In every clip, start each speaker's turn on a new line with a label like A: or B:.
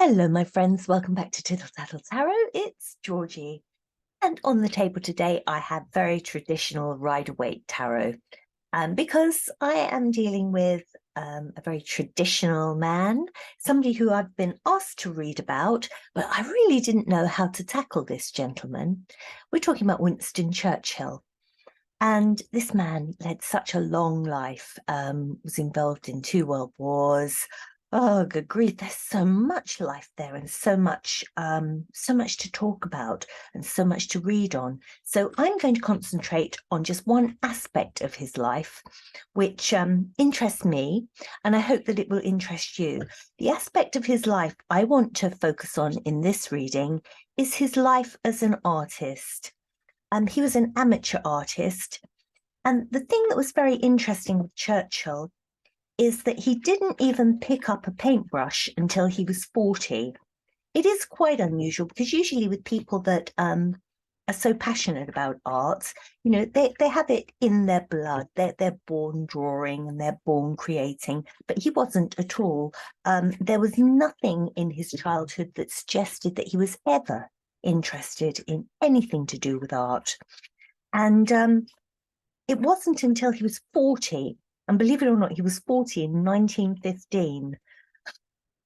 A: Hello, my friends. Welcome back to Tittle Tattle Tarot. It's Georgie. And on the table today, I have very traditional Rider-Waite Tarot. Because I am dealing with a very traditional man, somebody who I've been asked to read about, but I really didn't know how to tackle this gentleman. We're talking about Winston Churchill. And this man led such a long life, was involved in 2 world wars. Oh, good grief, there's so much life there and so much to talk about and so much to read on. So I'm going to concentrate on just one aspect of his life, which interests me, and I hope that it will interest you. The aspect of his life I want to focus on in this reading is his life as an artist. He was an amateur artist. And the thing that was very interesting with Churchill is that he didn't even pick up a paintbrush until he was 40. It is quite unusual because usually with people that are so passionate about art, you know, they have it in their blood. They're born drawing and they're born creating, but he wasn't at all. There was nothing in his childhood that suggested that he was ever interested in anything to do with art. And it wasn't until he was 40, and believe it or not, he was 40 in 1915,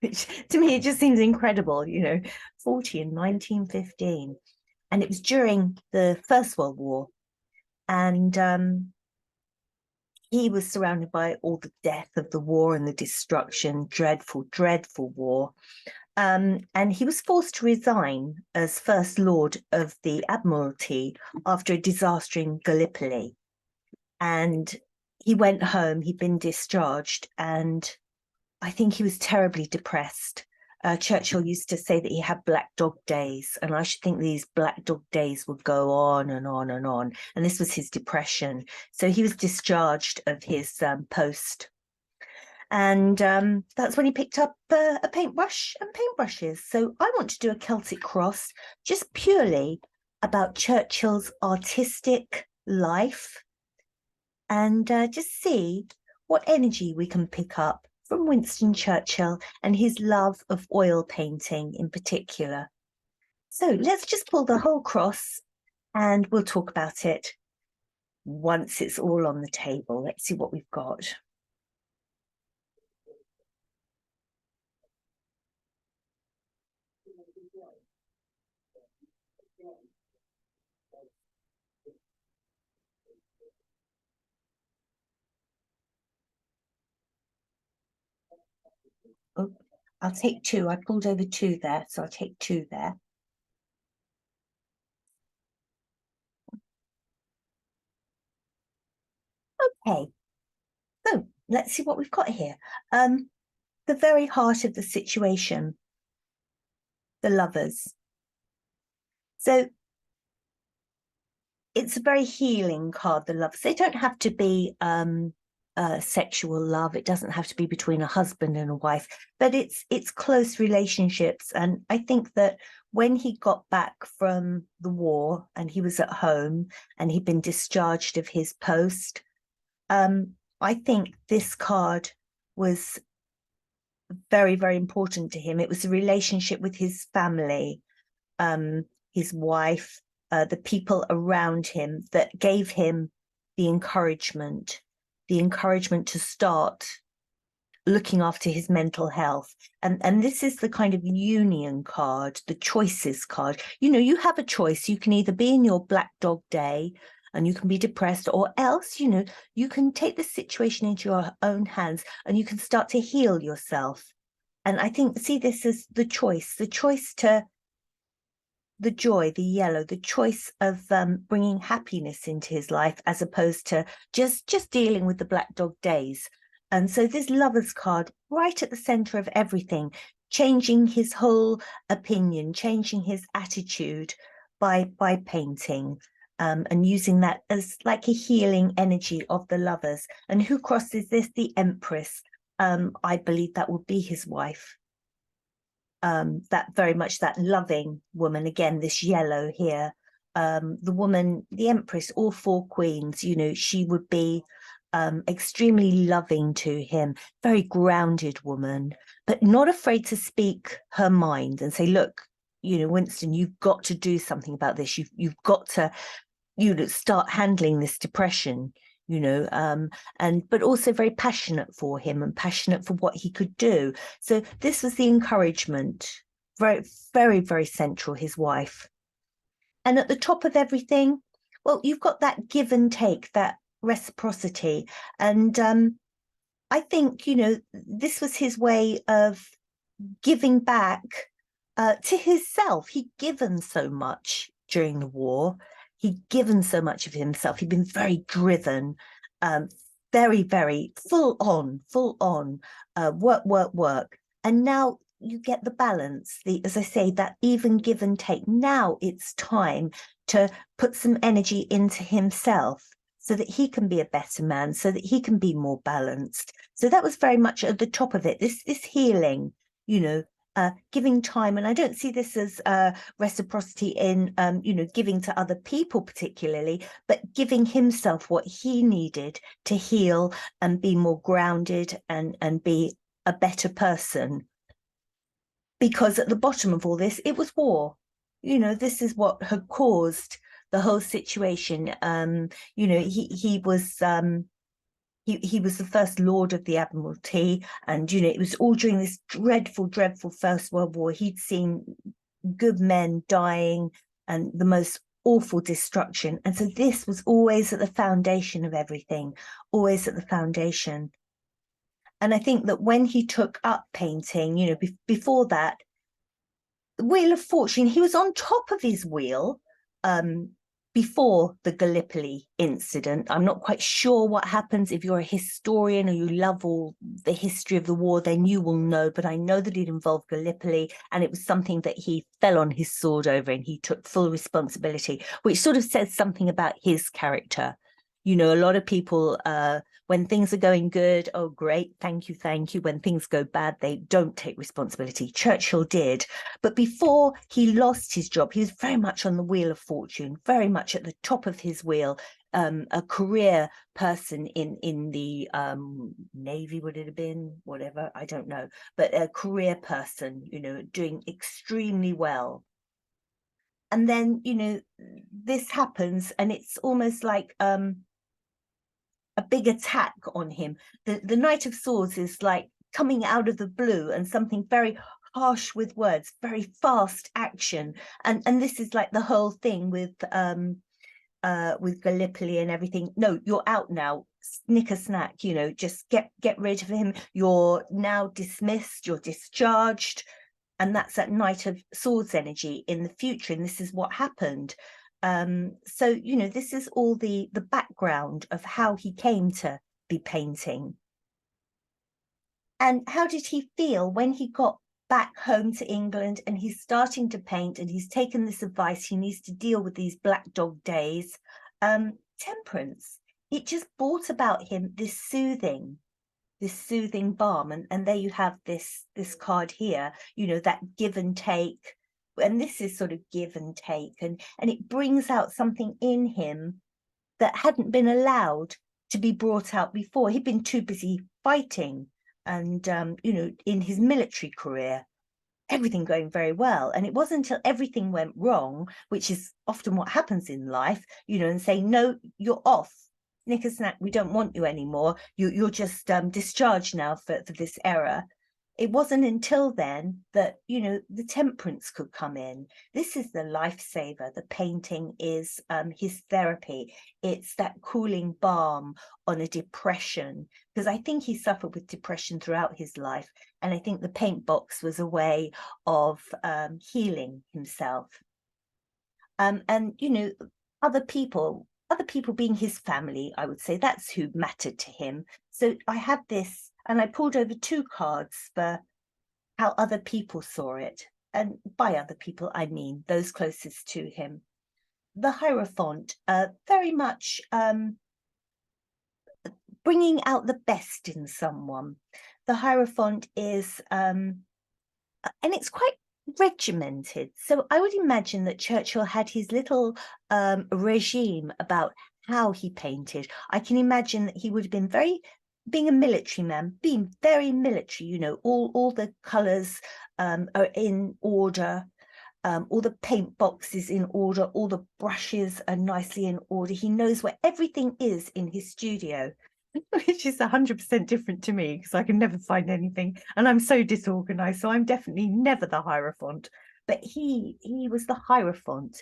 A: which to me, it just seems incredible, you know, 40 in 1915. And it was during the First World War. And he was surrounded by all the death of the war and the destruction, dreadful, dreadful war. And he was forced to resign as First Lord of the Admiralty after a disaster in Gallipoli. And he went home, he'd been discharged, and I think he was terribly depressed. Churchill used to say that he had black dog days, and I should think these black dog days would go on and on and on. And this was his depression. So he was discharged of his post. And that's when he picked up a paintbrush and paintbrushes. So I want to do a Celtic cross just purely about Churchill's artistic life and just see what energy we can pick up from Winston Churchill and his love of oil painting in particular. So let's just pull the whole cross and we'll talk about it once it's all on the table. Let's see what we've got. Oh, I'll take 2. I pulled over 2 there, so I'll take 2 there. Okay, so let's see what we've got here. The very heart of the situation, the lovers. So it's a very healing card, the lovers. They don't have to be sexual love. It doesn't have to be between a husband and a wife, but it's close relationships. And I think that when he got back from the war and he was at home and he'd been discharged of his post, I think this card was very, very important to him. It was a relationship with his family, his wife, the people around him that gave him the encouragement to start looking after his mental health. And this is the kind of union card, the choices card. You know, you have a choice. You can either be in your black dog day and you can be depressed, or else, you know, you can take the situation into your own hands and you can start to heal yourself. And I think, see this as the choice to the joy, the yellow, the choice of bringing happiness into his life, as opposed to just dealing with the black dog days. And so this lover's card right at the center of everything, changing his whole opinion, changing his attitude by painting, and using that as like a healing energy of the lovers. And who crosses this? The Empress. I believe that would be his wife. That very much that loving woman, again, this yellow here, the woman, the Empress, all 4 queens, you know, she would be extremely loving to him, very grounded woman, but not afraid to speak her mind and say, look, Winston, you've got to do something about this. You've got to, start handling this depression, but also very passionate for him and passionate for what he could do. So this was the encouragement, very, very, very central, his wife. And at the top of everything, well, you've got that give and take, that reciprocity. And I think, this was his way of giving back to himself. He'd given so much during the war. He'd given so much of himself. He'd been very driven, very, very full on, work. And now you get the balance, as I say, that even give and take. Now it's time to put some energy into himself so that he can be a better man, so that he can be more balanced. So that was very much at the top of it, this healing, giving time. And I don't see this as reciprocity in, giving to other people particularly, but giving himself what he needed to heal and be more grounded and be a better person. Because at the bottom of all this, it was war. This is what had caused the whole situation. He was he was the first Lord of the Admiralty, and it was all during this dreadful, dreadful First World War. He'd seen good men dying and the most awful destruction, and so this was always at the foundation of everything, always at the foundation. And I think that when he took up painting, before that, the Wheel of Fortune, he was on top of his wheel before the Gallipoli incident. I'm not quite sure what happens. If you're a historian or you love all the history of the war, then you will know. But I know that it involved Gallipoli, and it was something that he fell on his sword over, and he took full responsibility, which sort of says something about his character. A lot of people, when things are going good, oh, great, thank you. When things go bad, they don't take responsibility. Churchill did. But before he lost his job, he was very much on the Wheel of Fortune, very much at the top of his wheel, a career person in the Navy, would it have been? Whatever, I don't know. But a career person, doing extremely well. And then, this happens, and it's almost like a big attack on him. The Knight of Swords is like coming out of the blue, and something very harsh with words, very fast action. And this is like the whole thing with Gallipoli and everything. No, you're out now. Snicker snack, just get rid of him. You're now dismissed, you're discharged. And that's that Knight of Swords energy in the future. And this is what happened. So, this is all the background of how he came to be painting. And how did he feel when he got back home to England and he's starting to paint, and he's taken this advice, he needs to deal with these black dog days. Temperance, it just brought about him this soothing balm. And there you have this card here, that give and take. And this is sort of give and take, and it brings out something in him that hadn't been allowed to be brought out before. He'd been too busy fighting, and in his military career, everything going very well. And it wasn't until everything went wrong, which is often what happens in life, and saying, no, you're off, snicker-snack, we don't want you anymore, you're just discharged now for this error. It wasn't until then that, the temperance could come in. This is the lifesaver. The painting is his therapy. It's that cooling balm on a depression, because I think he suffered with depression throughout his life. And I think the paint box was a way of healing himself. And, other people being his family, I would say that's who mattered to him. So I had this, and I pulled over 2 cards for how other people saw it. And by other people, I mean those closest to him. The Hierophant, very much bringing out the best in someone. The Hierophant is, and it's quite regimented. So I would imagine that Churchill had his little regime about how he painted. I can imagine that he would have been being a military man, being very military, you know, all the colours are in order. All the paint boxes in order, all the brushes are nicely in order. He knows where everything is in his studio, which is 100% different to me because I can never find anything and I'm so disorganized. So I'm definitely never the Hierophant. But he was the Hierophant.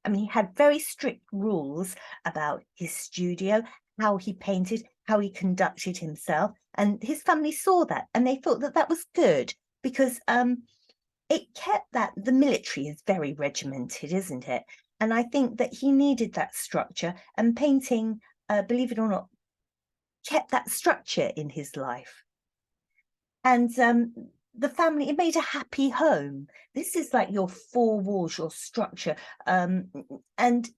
A: I mean, he had very strict rules about his studio, how he painted, how he conducted himself. And his family saw that and they thought that that was good because it kept that the military is very regimented, isn't it? And I think that he needed that structure, and painting, believe it or not, kept that structure in his life. And the family, it made a happy home. This is like your four walls, your structure, and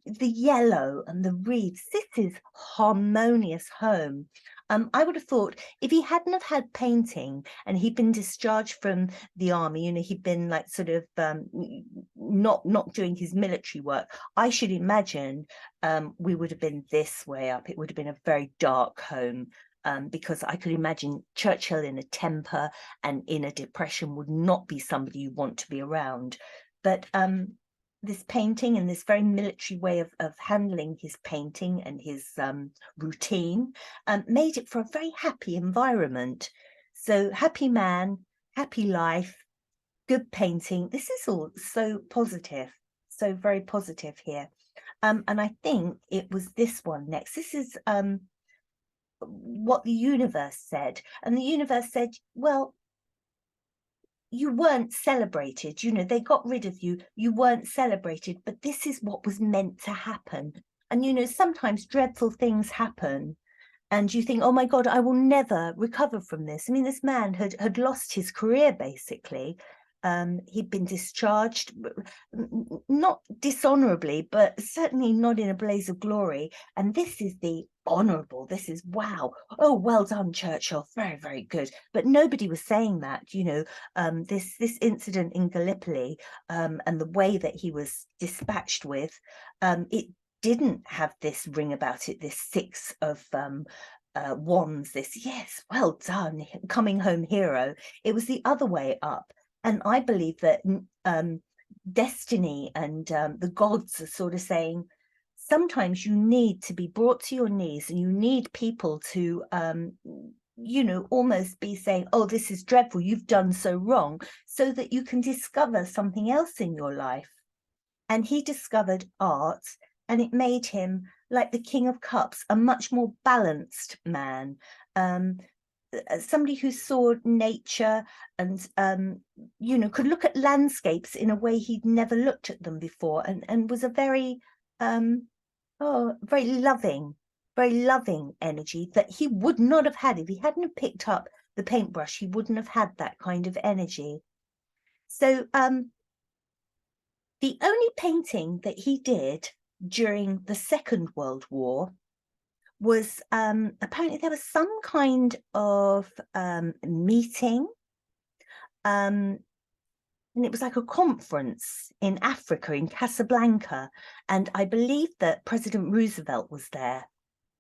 A: the yellow and the wreaths. This is harmonious home. I would have thought if he hadn't have had painting and he'd been discharged from the army, you know, he'd been like sort of not doing his military work, I should imagine we would have been this way up. It would have been a very dark home. Because I could imagine Churchill in a temper and in a depression would not be somebody you want to be around. But this painting and this very military way of handling his painting and his routine made it for a very happy environment. So happy man, happy life, good painting. This is all so positive, so very positive here. And I think it was this one next. This is what the universe said, and the universe said, well, you weren't celebrated, you know, they got rid of you, you weren't celebrated, but this is what was meant to happen. And you know, sometimes dreadful things happen and you think, oh my God, I will never recover from this. I mean, this man had lost his career basically. He'd been discharged, not dishonorably, but certainly not in a blaze of glory. And this is the honorable, this is wow. Oh, well done, Churchill, very, very good. But nobody was saying that, you know, this incident in Gallipoli and the way that he was dispatched with, it didn't have this ring about it, this six of wands, this, yes, well done, coming home hero. It was the other way up. And I believe that destiny and the gods are sort of saying, sometimes you need to be brought to your knees and you need people to, you know, almost be saying, oh, this is dreadful, you've done so wrong, so that you can discover something else in your life. And he discovered art, and it made him, like the King of Cups, a much more balanced man. Somebody who saw nature and you know, could look at landscapes in a way he'd never looked at them before, and was a very very loving energy that he would not have had if he hadn't have picked up the paintbrush. He wouldn't have had that kind of energy. So the only painting that he did during the Second World War was apparently there was some kind of meeting, and it was like a conference in Africa, in Casablanca, and I believe that President Roosevelt was there,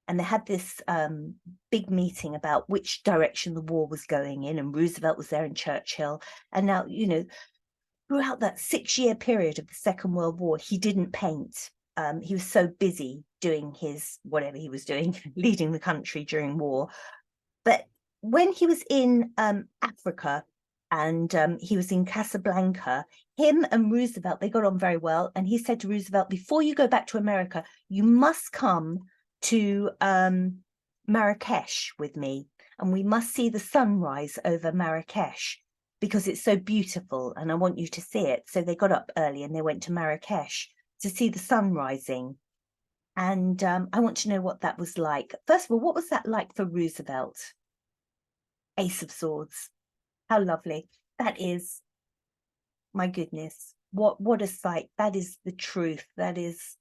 A: and they had this big meeting about which direction the war was going in, and Roosevelt was there and Churchill. And now, you know, throughout that 6-year period of the Second World War, he didn't paint. He was so busy doing his whatever he was doing, leading the country during war. But when he was in Africa and he was in Casablanca, him and Roosevelt, they got on very well. And he said to Roosevelt, before you go back to America, you must come to Marrakesh with me, and we must see the sunrise over Marrakesh because it's so beautiful and I want you to see it. So they got up early and they went to Marrakesh to see the sun rising. And I want to know what that was like. First of all, what was that like for Roosevelt? Ace of Swords. How lovely. That is, my goodness, what a sight. That is the truth. That is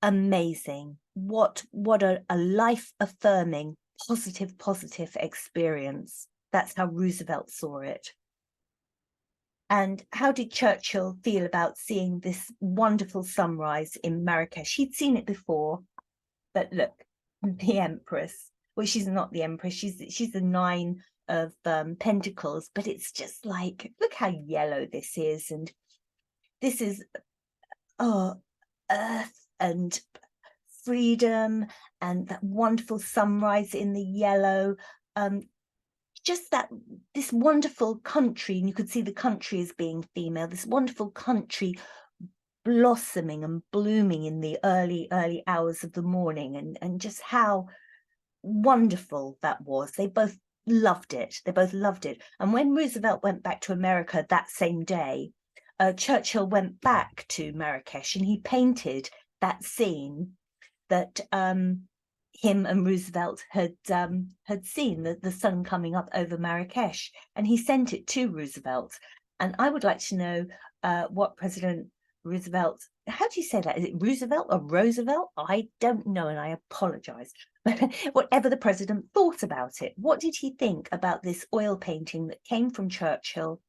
A: amazing. What a life-affirming, positive experience. That's how Roosevelt saw it. And how did Churchill feel about seeing this wonderful sunrise in Marrakesh? He'd seen it before. But look, the Empress, well, she's not the Empress, she's the Nine of Pentacles, but it's just like, look how yellow this is. And this is, oh, earth and freedom and that wonderful sunrise in the yellow. Just that, this wonderful country, and you could see the country as being female, this wonderful country blossoming and blooming in the early hours of the morning, and just how wonderful that was. They both loved it. They both loved it. And when Roosevelt went back to America that same day, Churchill went back to Marrakesh and he painted that scene that him and Roosevelt had seen, the sun coming up over Marrakesh, and he sent it to Roosevelt. And I would like to know what President Roosevelt, how do you say that? Is it Roosevelt or Roosevelt? I don't know, and I apologize. But whatever the president thought about it, what did he think about this oil painting that came from Churchill?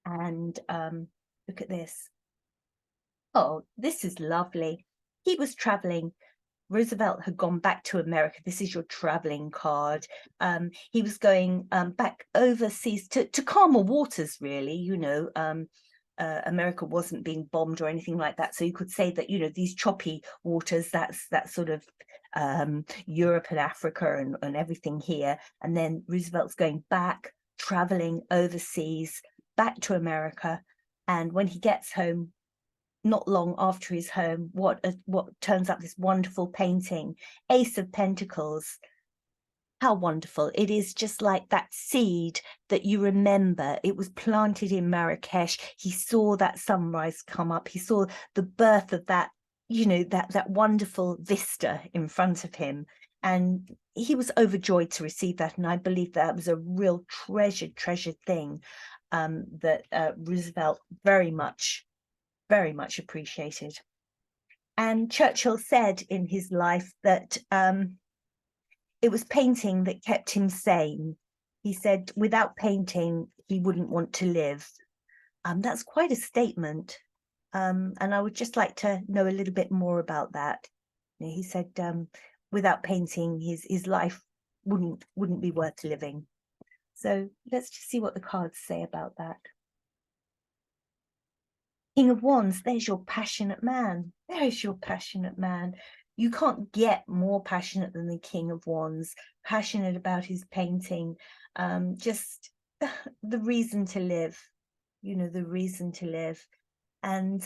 A: And look at this. Oh, this is lovely. He was traveling. Roosevelt had gone back to America. This is your traveling card. He was going back overseas to calmer waters, really. You know, America wasn't being bombed or anything like that. So you could say that, you know, these choppy waters, that's sort of Europe and Africa and everything here. And then Roosevelt's going back, traveling overseas, back to America. And when he gets home, not long after he's home, what turns up, this wonderful painting, Ace of Pentacles. How wonderful. It is just like that seed that you remember. It was planted in Marrakesh. He saw that sunrise come up. He saw the birth of that, you know, that wonderful vista in front of him. And he was overjoyed to receive that. And I believe that was a real treasured thing that Roosevelt very much appreciated. And Churchill said in his life that it was painting that kept him sane. He said without painting, he wouldn't want to live. That's quite a statement. And I would just like to know a little bit more about that. You know, he said without painting, his life wouldn't be worth living. So let's just see what the cards say about that. King of Wands, there's your passionate man. There's your passionate man. You can't get more passionate than the King of Wands, passionate about his painting, just the reason to live, you know, the reason to live. And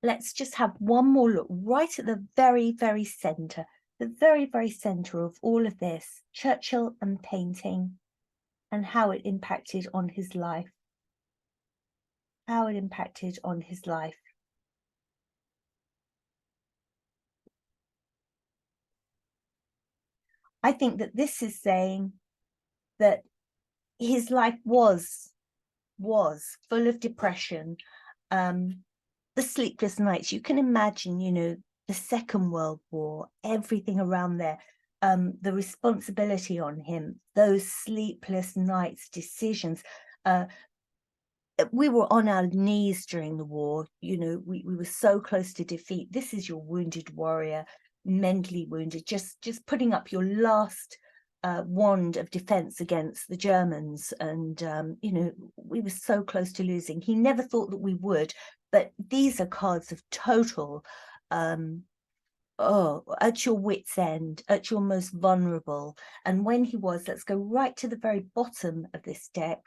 A: let's just have one more look right at the very center, the very center of all of this, Churchill and painting, and how it impacted on his life. How it impacted on his life. I think that this is saying that his life was full of depression, the sleepless nights. You can imagine, you know, the Second World War, everything around there, the responsibility on him, those sleepless nights, decisions. We were on our knees during the war, you know, we were so close to defeat. This is your wounded warrior, mentally wounded, just putting up your last wand of defense against the Germans. And you know, we were so close to losing. He never thought that we would, but these are cards of total at your wit's end, at your most vulnerable. And when he was, let's go right to the very bottom of this deck.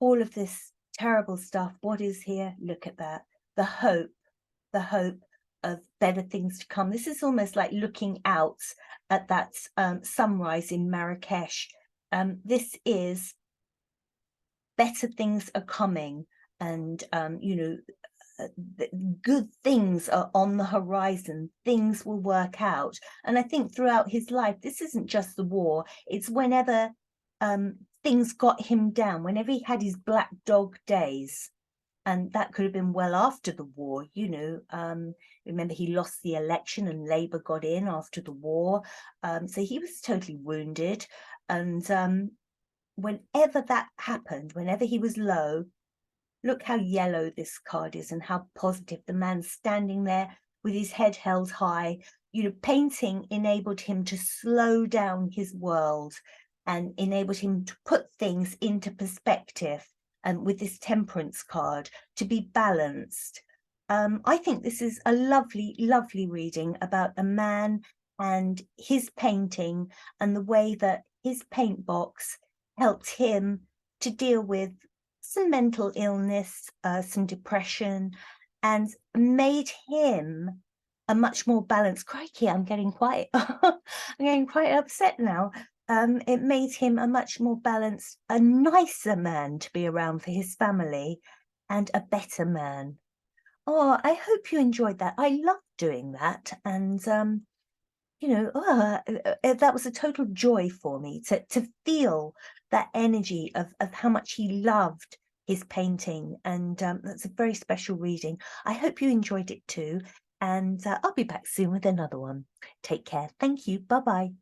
A: All of this terrible stuff, what is here? Look at that. The hope of better things to come. This is almost like looking out at that sunrise in Marrakesh. This is better things are coming, and you know, good things are on the horizon. Things will work out. And I think throughout his life, this isn't just the war, it's whenever things got him down, whenever he had his black dog days. And that could have been well after the war, you know. Remember, he lost the election and Labour got in after the war. So he was totally wounded. And whenever that happened, whenever he was low, look how yellow this card is and how positive. The man standing there, with his head held high. Painting enabled him to slow down his world and enabled him to put things into perspective, and with this temperance card to be balanced. I think this is a lovely, lovely reading about a man and his painting and the way that his paint box helped him to deal with some mental illness, some depression, and made him a much more balanced. Crikey, I'm getting quite, I'm getting quite upset now. It made him a much more balanced, a nicer man to be around for his family, and a better man. Oh, I hope you enjoyed that. I love doing that, and that was a total joy for me to feel that energy of how much he loved his painting, and that's a very special reading. I hope you enjoyed it too, and I'll be back soon with another one. Take care. Thank you. Bye bye.